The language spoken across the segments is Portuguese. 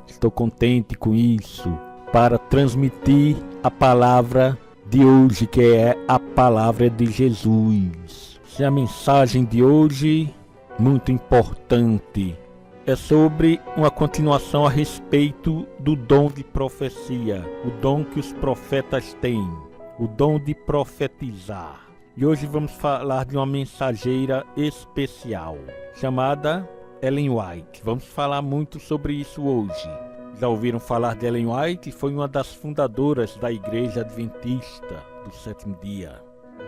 Estou contente com isso para transmitir a palavra de hoje, que é a palavra de Jesus. E a mensagem de hoje, muito importante, é sobre uma continuação a respeito do dom de profecia, o dom que os profetas têm, o dom de profetizar. E hoje vamos falar de uma mensageira especial, chamada Ellen White. Vamos falar muito sobre isso hoje. Já ouviram falar de Ellen White? Foi uma das fundadoras da Igreja Adventista do Sétimo Dia.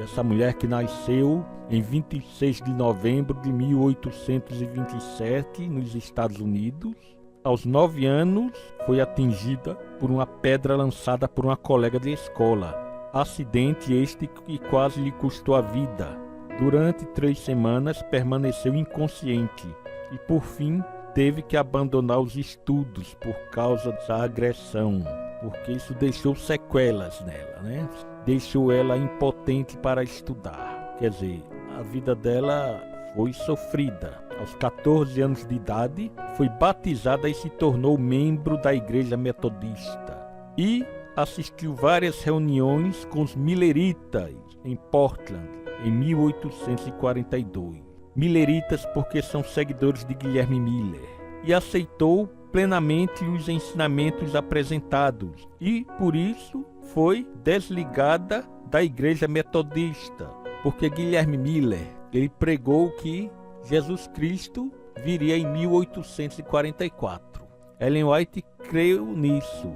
Essa mulher que nasceu em 26 de novembro de 1827 nos Estados Unidos. Aos 9 anos foi atingida por uma pedra lançada por uma colega de escola. Acidente este que quase lhe custou a vida. Durante 3 semanas permaneceu inconsciente e por fim teve que abandonar os estudos por causa da agressão, porque isso deixou sequelas nela, né? Deixou ela impotente para estudar. Quer dizer, a vida dela foi sofrida. Aos 14 anos de idade, foi batizada e se tornou membro da Igreja Metodista. E assistiu várias reuniões com os Milleritas em Portland, em 1842. Milleritas porque são seguidores de Guilherme Miller. E aceitou plenamente os ensinamentos apresentados e, por isso, foi desligada da Igreja Metodista, porque Guilherme Miller, ele pregou que Jesus Cristo viria em 1844. Ellen White creu nisso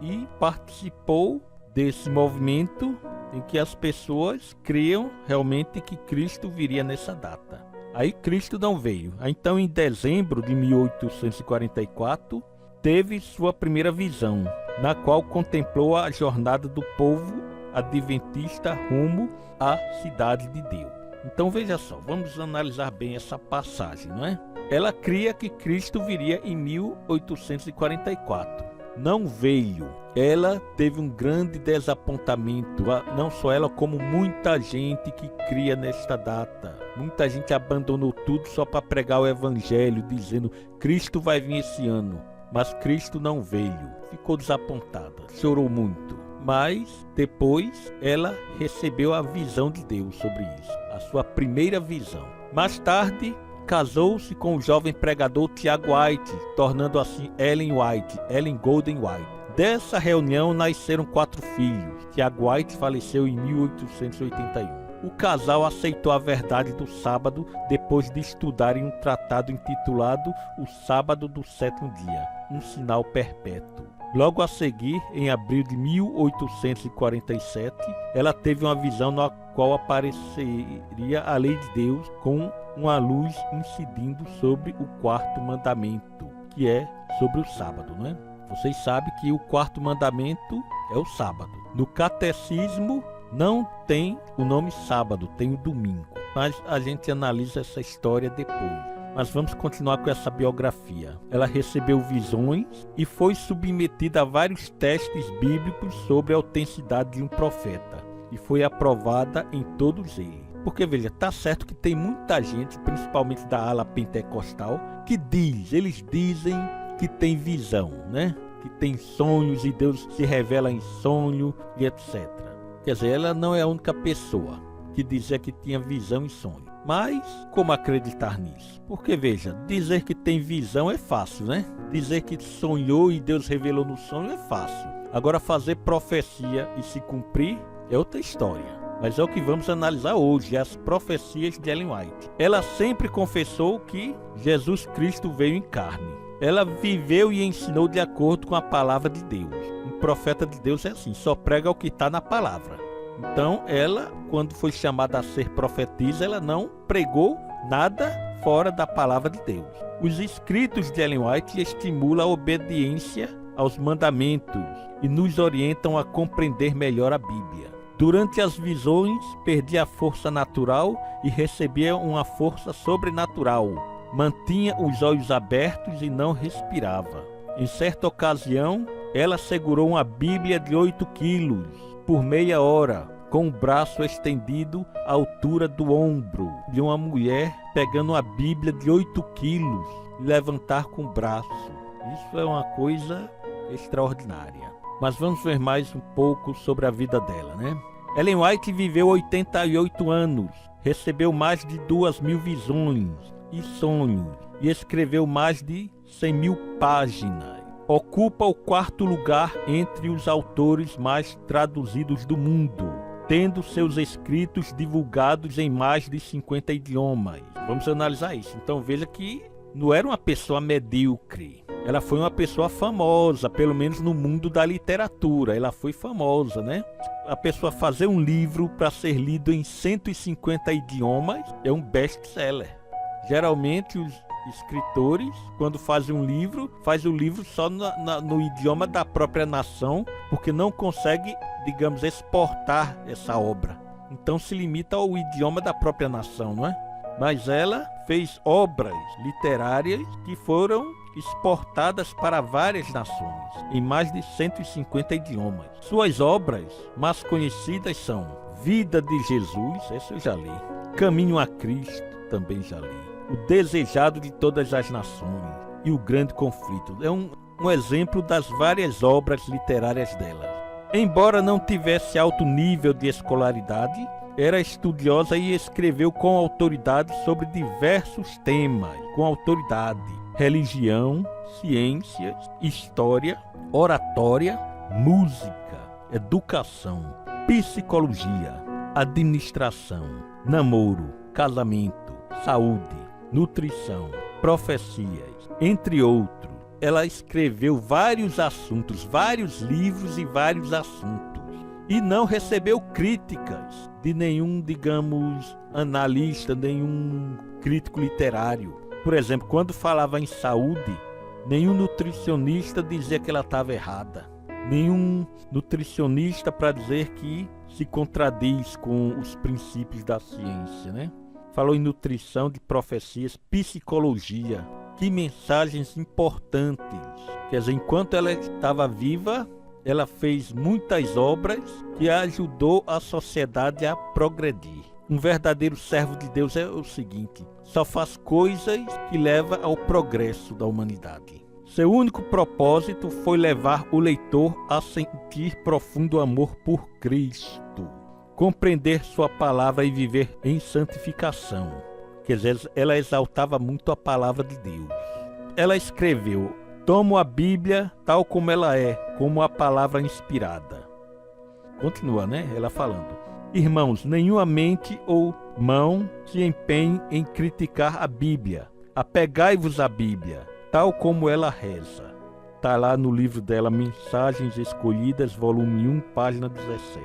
e participou desse movimento em que as pessoas criam realmente que Cristo viria nessa data. Aí Cristo não veio. Então, em dezembro de 1844, teve sua primeira visão, na qual contemplou a jornada do povo adventista rumo à cidade de Deus. Então, veja só, vamos analisar bem essa passagem, não é? Ela cria que Cristo viria em 1844. Não veio. Ela teve um grande desapontamento, não só ela, como muita gente que cria nesta data. Muita gente abandonou tudo só para pregar o evangelho, dizendo Cristo vai vir esse ano. Mas Cristo não veio. Ficou desapontada, chorou muito. Mas depois ela recebeu a visão de Deus sobre isso, a sua primeira visão. Mais tarde, casou-se com o jovem pregador Tiago White, tornando assim Ellen White, Ellen Golden White. Dessa reunião nasceram 4 filhos. Tiago White faleceu em 1881. O casal aceitou a verdade do sábado depois de estudarem um tratado intitulado O Sábado do Sétimo Dia, um sinal perpétuo. Logo a seguir, em abril de 1847, ela teve uma visão na qual apareceria a lei de Deus com uma luz incidindo sobre o 4º mandamento, que é sobre o sábado, não é? Vocês sabem que o 4º mandamento é o sábado. No catecismo não tem o nome sábado, tem o domingo. Mas a gente analisa essa história depois. Mas vamos continuar com essa biografia. Ela recebeu visões e foi submetida a vários testes bíblicos sobre a autenticidade de um profeta. E foi aprovada em todos eles. Porque, veja, tá certo que tem muita gente, principalmente da ala pentecostal, que eles dizem que tem visão, né? Que tem sonhos e Deus se revela em sonho e etc. Quer dizer, ela não é a única pessoa que dizia que tinha visão e sonho. Mas como acreditar nisso? Porque, veja, dizer que tem visão é fácil, né? Dizer que sonhou e Deus revelou no sonho é fácil. Agora, fazer profecia e se cumprir é outra história. Mas é o que vamos analisar hoje, as profecias de Ellen White. Ela sempre confessou que Jesus Cristo veio em carne. Ela viveu e ensinou de acordo com a palavra de Deus. Um profeta de Deus é assim, só prega o que está na palavra. Então, ela, quando foi chamada a ser profetisa, ela não pregou nada fora da palavra de Deus. Os escritos de Ellen White estimulam a obediência aos mandamentos e nos orientam a compreender melhor a Bíblia. Durante as visões, perdia a força natural e recebia uma força sobrenatural. Mantinha os olhos abertos e não respirava. Em certa ocasião, ela segurou uma Bíblia de 8 quilos por meia hora, com o braço estendido à altura do ombro de uma mulher pegando uma Bíblia de 8 quilos e levantar com o braço. Isso é uma coisa extraordinária. Mas vamos ver mais um pouco sobre a vida dela, né? Ellen White viveu 88 anos, recebeu mais de 2.000 visões e sonhos e escreveu mais de 100.000 páginas. Ocupa o 4º lugar entre os autores mais traduzidos do mundo, tendo seus escritos divulgados em mais de 50 idiomas. Vamos analisar isso. Então veja que não era uma pessoa medíocre. Ela foi uma pessoa famosa, pelo menos no mundo da literatura. Ela foi famosa, né? A pessoa fazer um livro para ser lido em 150 idiomas é um best-seller. Geralmente os escritores, quando fazem um livro, fazem o livro só no idioma da própria nação, porque não consegue, digamos, exportar essa obra. Então se limita ao idioma da própria nação, não é? Mas ela fez obras literárias que foram exportadas para várias nações, em mais de 150 idiomas. Suas obras mais conhecidas são Vida de Jesus, essa eu já li. Caminho a Cristo, também já li. O Desejado de Todas as Nações e O Grande Conflito. É um exemplo das várias obras literárias dela. Embora não tivesse alto nível de escolaridade, era estudiosa e escreveu com autoridade sobre diversos temas, com autoridade: religião, ciências, história, oratória, música, educação, psicologia, administração, namoro, casamento, saúde, nutrição, profecias, entre outros. Ela escreveu vários assuntos, vários livros e vários assuntos. E não recebeu críticas de nenhum, digamos, analista, nenhum crítico literário. Por exemplo, quando falava em saúde, nenhum nutricionista dizia que ela estava errada. Nenhum nutricionista para dizer que se contradiz com os princípios da ciência, né? Falou em nutrição, de profecias, psicologia. Que mensagens importantes. Quer dizer, enquanto ela estava viva, ela fez muitas obras que ajudou a sociedade a progredir. Um verdadeiro servo de Deus é o seguinte: só faz coisas que levam ao progresso da humanidade. Seu único propósito foi levar o leitor a sentir profundo amor por Cristo, compreender sua palavra e viver em santificação. Quer dizer, ela exaltava muito a palavra de Deus. Ela escreveu: tomo a Bíblia tal como ela é, como a palavra inspirada. Continua, né? Ela falando: irmãos, nenhuma mente ou mão se empenhe em criticar a Bíblia. Apegai-vos à Bíblia, tal como ela reza. Está lá no livro dela, Mensagens Escolhidas, volume 1, página 17.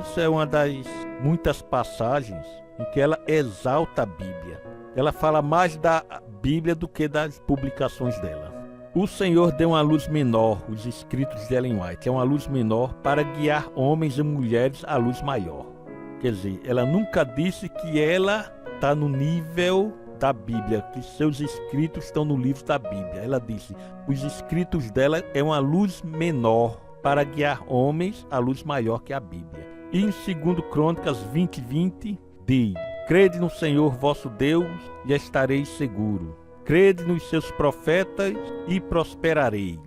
Isso é uma das muitas passagens em que ela exalta a Bíblia. Ela fala mais da Bíblia do que das publicações dela. O Senhor deu uma luz menor, os escritos de Ellen White, é uma luz menor para guiar homens e mulheres à luz maior. Quer dizer, ela nunca disse que ela está no nível da Bíblia, que seus escritos estão no livro da Bíblia. Ela disse, os escritos dela é uma luz menor para guiar homens à luz maior que a Bíblia. E em 2 Crônicas 20:20 diz: crede no Senhor vosso Deus e estareis seguro. Crede nos seus profetas e prosperareis.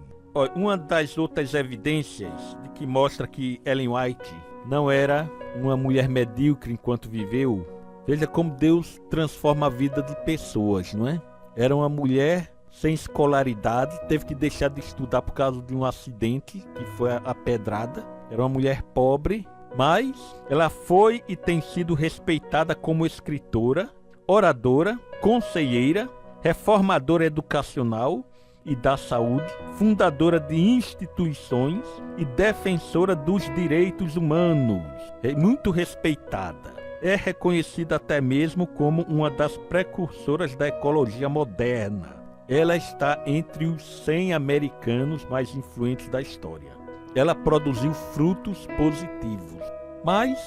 Uma das outras evidências de que mostra que Ellen White não era uma mulher medíocre enquanto viveu, veja como Deus transforma a vida de pessoas, não é? Era uma mulher sem escolaridade, teve que deixar de estudar por causa de um acidente, que foi a pedrada. Era uma mulher pobre, mas ela foi e tem sido respeitada como escritora, oradora, conselheira, reformadora educacional e da saúde, fundadora de instituições e defensora dos direitos humanos. É muito respeitada. É reconhecida até mesmo como uma das precursoras da ecologia moderna. Ela está entre os 100 americanos mais influentes da história. Ela produziu frutos positivos. Mas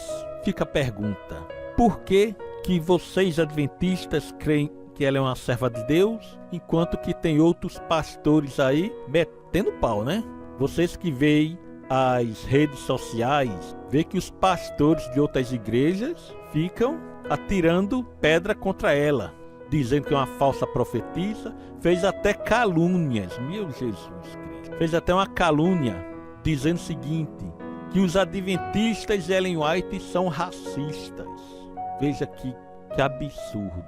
fica a pergunta: por que vocês adventistas creem que ela é uma serva de Deus, enquanto que tem outros pastores aí metendo pau, né? Vocês que veem as redes sociais, vê que os pastores de outras igrejas ficam atirando pedra contra ela, dizendo que é uma falsa profetisa, fez até calúnias, meu Jesus Cristo. Fez até uma calúnia, dizendo o seguinte, que os adventistas de Ellen White são racistas. Veja que absurdo.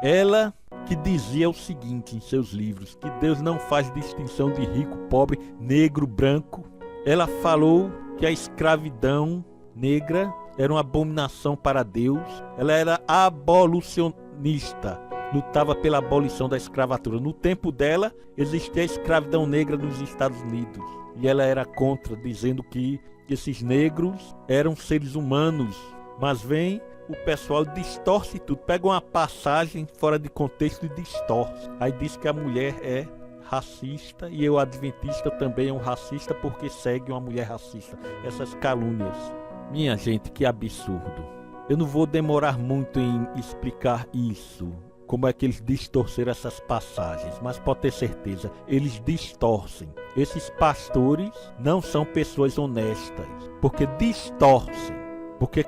Ela que dizia o seguinte em seus livros, que Deus não faz distinção de rico, pobre, negro, branco. Ela falou que a escravidão negra era uma abominação para Deus. Ela era abolicionista, lutava pela abolição da escravatura. No tempo dela, existia a escravidão negra nos Estados Unidos. E ela era contra, dizendo que esses negros eram seres humanos. Mas vem o pessoal distorce tudo, pega uma passagem fora de contexto e distorce. Aí diz que a mulher é racista e o adventista também é um racista porque segue uma mulher racista. Essas calúnias. Minha gente, que absurdo. Eu não vou demorar muito em explicar isso, como é que eles distorceram essas passagens, mas pode ter certeza, eles distorcem. Esses pastores não são pessoas honestas, porque distorcem. Porque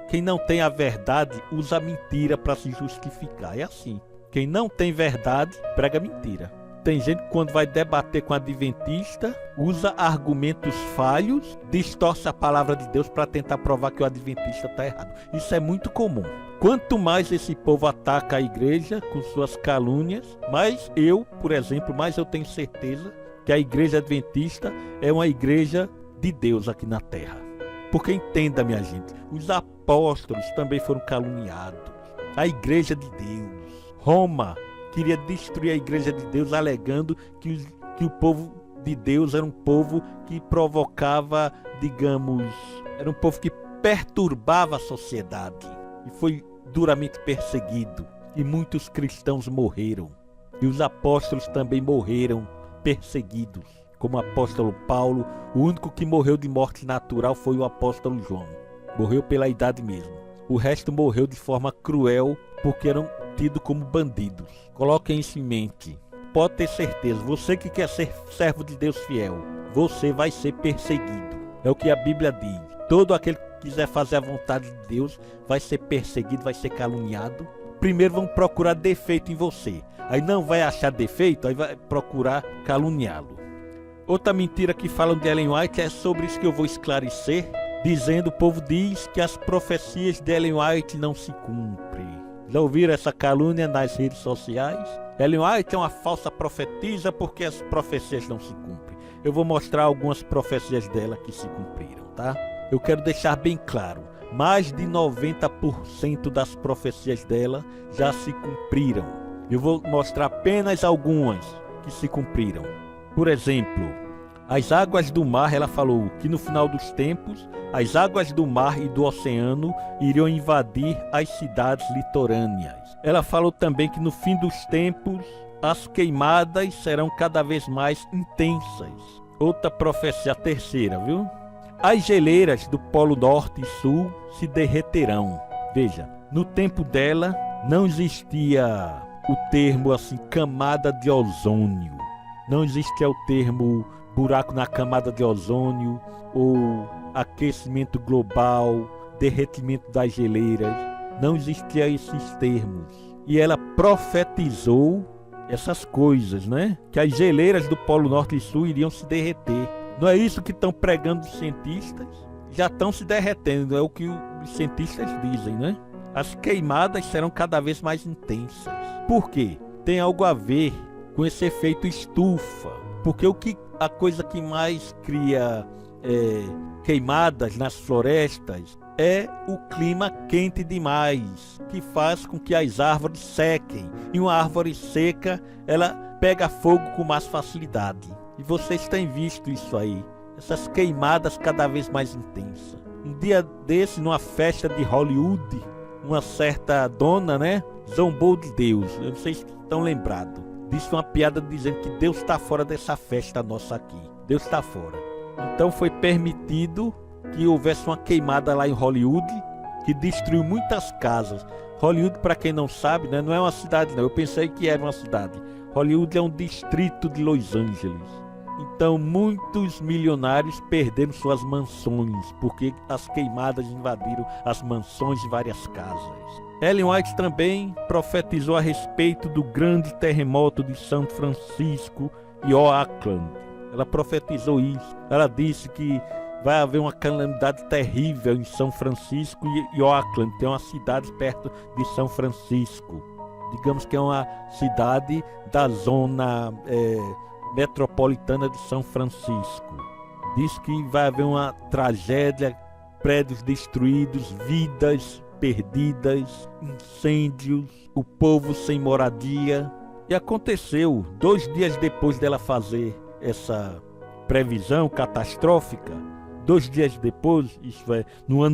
quem não tem a verdade usa a mentira para se justificar. É assim. Quem não tem verdade prega mentira. Tem gente que quando vai debater com adventista, usa argumentos falhos, distorce a palavra de Deus para tentar provar que o adventista está errado. Isso é muito comum. Quanto mais esse povo ataca a igreja com suas calúnias, mais eu, por exemplo, mais eu tenho certeza que a igreja adventista é uma igreja de Deus aqui na terra. Porque entenda, minha gente, os apóstolos também foram caluniados. A igreja de Deus. Roma queria destruir a igreja de Deus, alegando que o povo de Deus era um povo que provocava, digamos, era um povo que perturbava a sociedade. E foi duramente perseguido. E muitos cristãos morreram. E os apóstolos também morreram perseguidos. Como o apóstolo Paulo, o único que morreu de morte natural foi o apóstolo João. Morreu pela idade mesmo. O resto morreu de forma cruel porque eram tidos como bandidos. Coloquem isso em mente. Pode ter certeza, você que quer ser servo de Deus fiel, você vai ser perseguido. É o que a Bíblia diz. Todo aquele que quiser fazer a vontade de Deus vai ser perseguido, vai ser caluniado. Primeiro vão procurar defeito em você. Aí não vai achar defeito, aí vai procurar caluniá-lo. Outra mentira que falam de Ellen White é sobre isso que eu vou esclarecer, dizendo, o povo diz que as profecias de Ellen White não se cumprem. Já ouviram essa calúnia nas redes sociais? Ellen White é uma falsa profetisa porque as profecias não se cumprem. Eu vou mostrar algumas profecias dela que se cumpriram, tá? Eu quero deixar bem claro, mais de 90% das profecias dela já se cumpriram. Eu vou mostrar apenas algumas que se cumpriram. Por exemplo, as águas do mar, ela falou que no final dos tempos, as águas do mar e do oceano iriam invadir as cidades litorâneas. Ela falou também que no fim dos tempos, as queimadas serão cada vez mais intensas. Outra profecia, a terceira, viu? As geleiras do Polo Norte e Sul se derreterão. Veja, no tempo dela não existia o termo assim, camada de ozônio. Não existia o termo buraco na camada de ozônio ou aquecimento global, derretimento das geleiras. Não existia esses termos. E ela profetizou essas coisas, né? Que as geleiras do Polo Norte e Sul iriam se derreter. Não é isso que estão pregando os cientistas? Já estão se derretendo, é o que os cientistas dizem, né? As queimadas serão cada vez mais intensas. Por quê? Tem algo a ver com esse efeito estufa, porque a coisa que mais cria queimadas nas florestas é o clima quente demais, que faz com que as árvores sequem, e uma árvore seca, ela pega fogo com mais facilidade, e vocês têm visto isso aí, essas queimadas cada vez mais intensas. Um dia desse, numa festa de Hollywood, uma certa dona, né, zombou de Deus, eu não sei se estão lembrados. Disse uma piada dizendo que Deus está fora dessa festa nossa aqui. Deus está fora. Então foi permitido que houvesse uma queimada lá em Hollywood, que destruiu muitas casas. Hollywood, para quem não sabe, né, não é uma cidade não. Eu pensei que era uma cidade. Hollywood é um distrito de Los Angeles. Então muitos milionários perderam suas mansões, porque as queimadas invadiram as mansões de várias casas. Ellen White também profetizou a respeito do grande terremoto de São Francisco e Oakland. Ela profetizou isso. Ela disse que vai haver uma calamidade terrível em São Francisco e Oakland, que é uma cidade perto de São Francisco. Digamos que é uma cidade da zona metropolitana de São Francisco. Diz que vai haver uma tragédia, prédios destruídos, vidas perdidas, incêndios, o povo sem moradia. E aconteceu, 2 dias depois dela fazer essa previsão catastrófica, 2 dias depois, isso é, no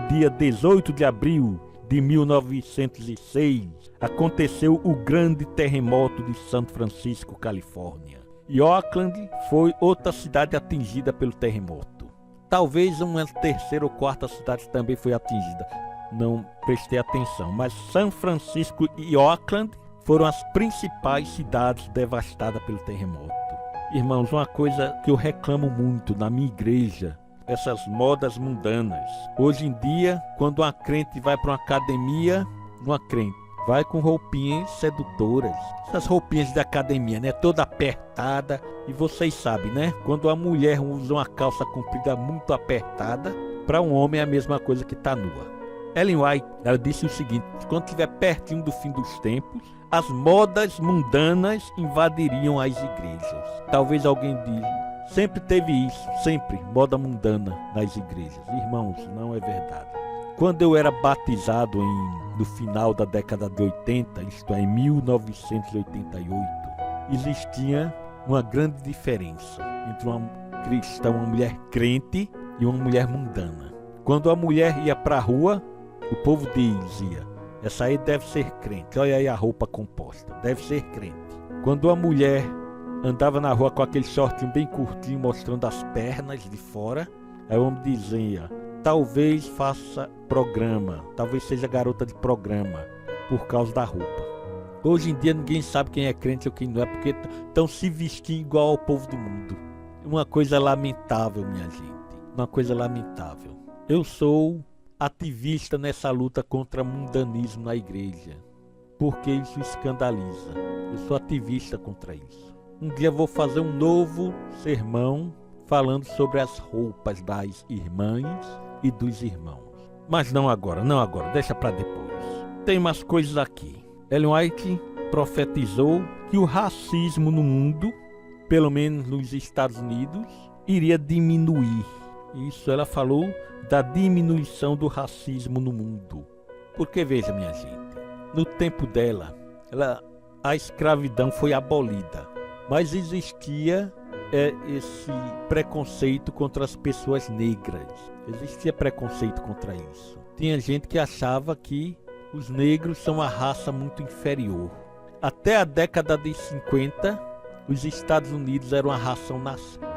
dia 18 de abril de 1906, aconteceu o grande terremoto de São Francisco, Califórnia. E Oakland foi outra cidade atingida pelo terremoto. Talvez uma terceira ou quarta cidade também foi atingida. Não prestei atenção, mas São Francisco e Oakland foram as principais cidades devastadas pelo terremoto. Irmãos, uma coisa que eu reclamo muito na minha igreja, essas modas mundanas. Hoje em dia, quando uma crente vai para uma academia, uma crente vai com roupinhas sedutoras. Essas roupinhas de academia, né? Toda apertada. E vocês sabem, né? Quando a mulher usa uma calça comprida muito apertada, para um homem é a mesma coisa que tá nua. Ellen White, ela disse o seguinte: quando estiver pertinho do fim dos tempos, as modas mundanas invadiriam as igrejas. Talvez alguém diga, sempre teve isso, sempre, moda mundana nas igrejas. Irmãos, não é verdade. Quando eu era batizado no final da década de 80, isto é, em 1988, existia uma grande diferença entre uma cristã, uma mulher crente e uma mulher mundana. Quando a mulher ia para a rua, o povo dizia: essa aí deve ser crente, olha aí a roupa composta, deve ser crente. Quando a mulher andava na rua com aquele shortinho bem curtinho, mostrando as pernas de fora, aí o homem dizia: talvez faça programa, talvez seja garota de programa, por causa da roupa. Hoje em dia ninguém sabe quem é crente ou quem não é, porque estão se vestindo igual ao povo do mundo. Uma coisa lamentável, minha gente, uma coisa lamentável. Eu sou ativista nessa luta contra o mundanismo na igreja, porque isso escandaliza. Eu sou ativista contra isso. Um dia vou fazer um novo sermão falando sobre as roupas das irmãs e dos irmãos. Mas não agora, deixa para depois. Tem umas coisas aqui. Ellen White profetizou que o racismo no mundo, pelo menos nos Estados Unidos, iria diminuir. Isso ela falou da diminuição do racismo no mundo. Porque veja, minha gente, no tempo dela, a escravidão foi abolida, mas existia esse preconceito contra as pessoas negras. Existia preconceito contra isso. Tinha gente que achava que os negros são uma raça muito inferior. Até a década de 50, os Estados Unidos eram uma nação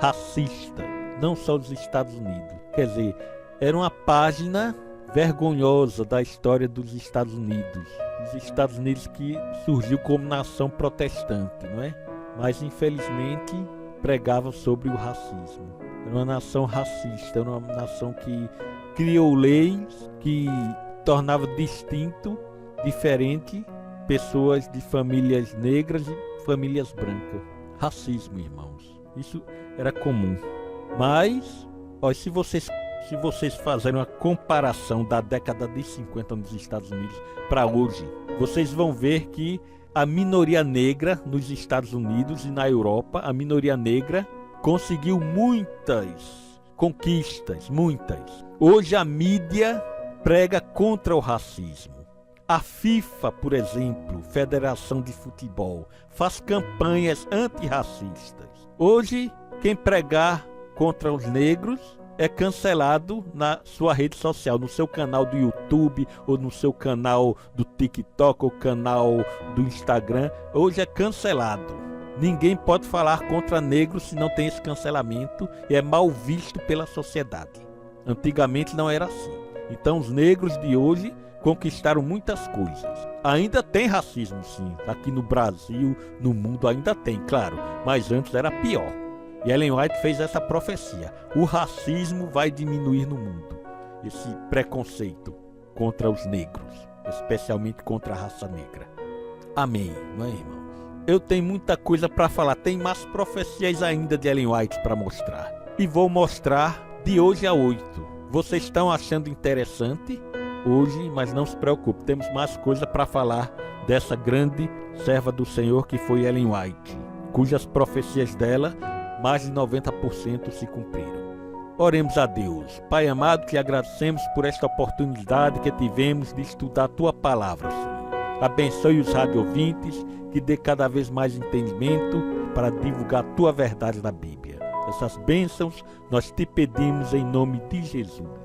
racista. Não só os Estados Unidos. Quer dizer, era uma página vergonhosa da história dos Estados Unidos. Os Estados Unidos que surgiu como nação protestante, não é? Mas infelizmente pregava sobre o racismo. Era uma nação racista, era uma nação que criou leis que tornava distinto, diferente, pessoas de famílias negras e famílias brancas. Racismo, irmãos. Isso era comum. Mas, se vocês fazerem uma comparação da década de 50 nos Estados Unidos para hoje, vocês vão ver que a minoria negra nos Estados Unidos e na Europa, a minoria negra conseguiu muitas conquistas, muitas. Hoje a mídia prega contra o racismo. A FIFA, por exemplo, Federação de Futebol, faz campanhas antirracistas. Hoje, quem pregar contra os negros é cancelado na sua rede social, no seu canal do YouTube, ou no seu canal do TikTok, ou canal do Instagram. Hoje é cancelado. Ninguém pode falar contra negros se não tem esse cancelamento e é mal visto pela sociedade. Antigamente não era assim. Então os negros de hoje conquistaram muitas coisas. Ainda tem racismo, sim. Aqui no Brasil, no mundo ainda tem, claro. Mas antes era pior. E Ellen White fez essa profecia. O racismo vai diminuir no mundo. Esse preconceito. contra os negros, especialmente contra a raça negra. Amém, não é, irmãos? Eu tenho muita coisa para falar, tem mais profecias ainda de Ellen White para mostrar. E vou mostrar de hoje a 8. Vocês estão achando interessante hoje, mas não se preocupe, temos mais coisa para falar dessa grande serva do Senhor que foi Ellen White, cujas profecias dela, mais de 90% se cumpriram. Oremos a Deus. Pai amado, te agradecemos por esta oportunidade que tivemos de estudar a Tua Palavra, Senhor. Abençoe os radiovintes, que dê cada vez mais entendimento para divulgar a Tua verdade na Bíblia. Essas bênçãos nós te pedimos em nome de Jesus.